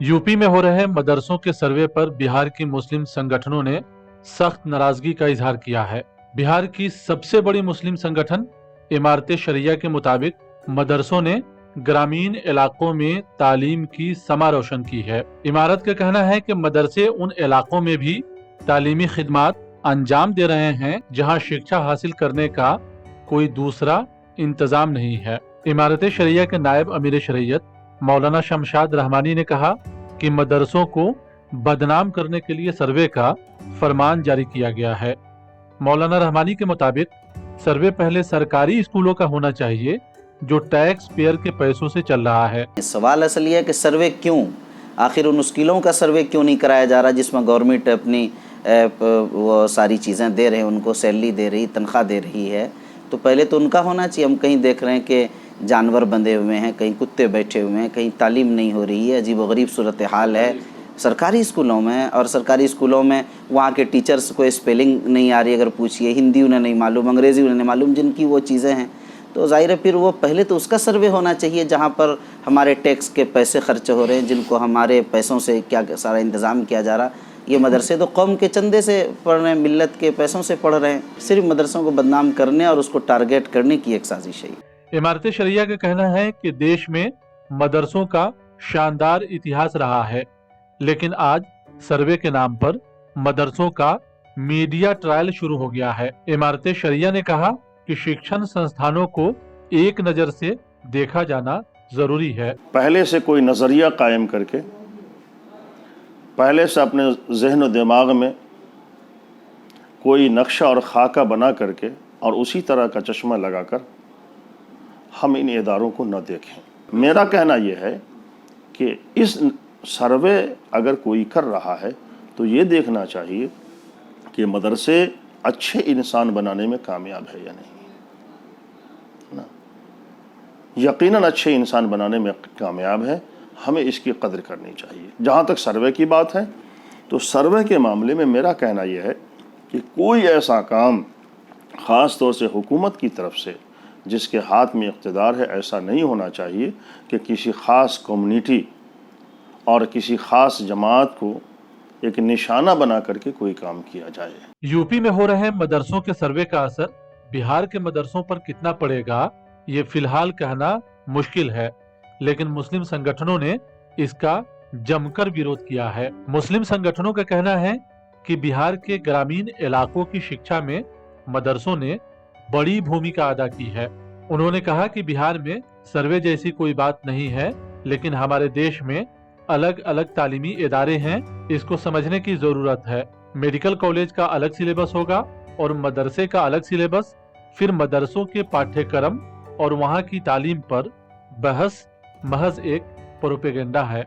UP में हो रहे मदरसों के सर्वे पर बिहार की मुस्लिम संगठनों ने सख्त नाराजगी का इजहार किया है। बिहार की सबसे बड़ी मुस्लिम संगठन इमारत शरिया के मुताबिक मदरसों ने ग्रामीण इलाकों में तालीम की समा रोशन की है। इमारत का कहना है कि मदरसे उन इलाकों में भी तालीमी खिदमात अंजाम दे रहे हैं जहां शिक्षा हासिल करने का कोई दूसरा इंतजाम नहीं है। इमारत शरिया के नायब अमीर शरीयत मौलाना शमशाद रहमानी ने कहा कि मदरसों को बदनाम करने के लिए सर्वे का फरमान जारी किया गया है। मौलाना रहमानी के मुताबिक सर्वे पहले सरकारी स्कूलों का होना चाहिए जो टैक्स पेयर के पैसों से चल रहा है। सवाल असल ये है कि सर्वे क्यों, आखिर उन स्कूलों का सर्वे क्यों नहीं कराया जा रहा जिसमें गवर्नमेंट अपनी वो सारी चीज़ें दे रहे हैं, उनको सैलरी दे रही, तनख्वाह दे रही है, तो पहले तो उनका होना चाहिए। हम कहीं देख रहे हैं कि जानवर बंधे हुए हैं, कहीं कुत्ते बैठे हुए हैं, कहीं तालीम नहीं हो रही है, अजीब व गरीब सूरत हाल है सरकारी स्कूलों में। और सरकारी स्कूलों में वहाँ के टीचर्स को स्पेलिंग नहीं आ रही, अगर पूछिए हिंदी उन्हें नहीं मालूम, अंग्रेज़ी उन्हें नहीं मालूम, जिनकी वो चीज़ें हैं, तो ज़ाहिर है फिर वो पहले तो उसका सर्वे होना चाहिए जहाँ पर हमारे टैक्स के पैसे खर्च हो रहे हैं, जिनको हमारे पैसों से क्या सारा इंतज़ाम किया जा रहा। ये मदरसे तो कौम के चंदे से पढ़ रहे हैं, मिल्लत के पैसों से पढ़ रहे हैं। सिर्फ मदरसों को बदनाम करने और उसको टारगेट करने की एक साजिश है। इमारत शरिया का कहना है कि देश में मदरसों का शानदार इतिहास रहा है, लेकिन आज सर्वे के नाम पर मदरसों का मीडिया ट्रायल शुरू हो गया है। इमारत शरिया ने कहा कि शिक्षण संस्थानों को एक नज़र से देखा जाना जरूरी है। पहले से कोई नज़रिया कायम करके, पहले से अपने जहन और दिमाग में कोई नक्शा और खाका बना करके और उसी तरह का चश्मा लगाकर हम इन इदारों को न देखें। मेरा कहना यह है कि इस सर्वे अगर कोई कर रहा है तो ये देखना चाहिए कि मदरसे अच्छे इंसान बनाने में कामयाब है या नहीं ना। यकीनन अच्छे इंसान बनाने में कामयाब है, हमें इसकी कदर करनी चाहिए। जहाँ तक सर्वे की बात है तो सर्वे के मामले में मेरा कहना यह है कि कोई ऐसा काम ख़ास तौर से हुकूमत की तरफ से जिसके हाथ में इक़्तिदार है, ऐसा नहीं होना चाहिए कि किसी ख़ास कम्युनिटी और किसी ख़ास जमात को एक निशाना बना करके कोई काम किया जाए। यूपी में हो रहे मदरसों के सर्वे का असर बिहार के मदरसों पर कितना पड़ेगा, ये फिलहाल कहना मुश्किल है, लेकिन मुस्लिम संगठनों ने इसका जमकर विरोध किया है। मुस्लिम संगठनों का कहना है कि बिहार के ग्रामीण इलाकों की शिक्षा में मदरसों ने बड़ी भूमिका अदा की है। उन्होंने कहा कि बिहार में सर्वे जैसी कोई बात नहीं है, लेकिन हमारे देश में अलग अलग तालीमी इदारे हैं, इसको समझने की जरूरत है। मेडिकल कॉलेज का अलग सिलेबस होगा और मदरसे का अलग सिलेबस, फिर मदरसों के पाठ्यक्रम और वहाँ की तालीम पर बहस महज एक प्रोपेगेंडा है।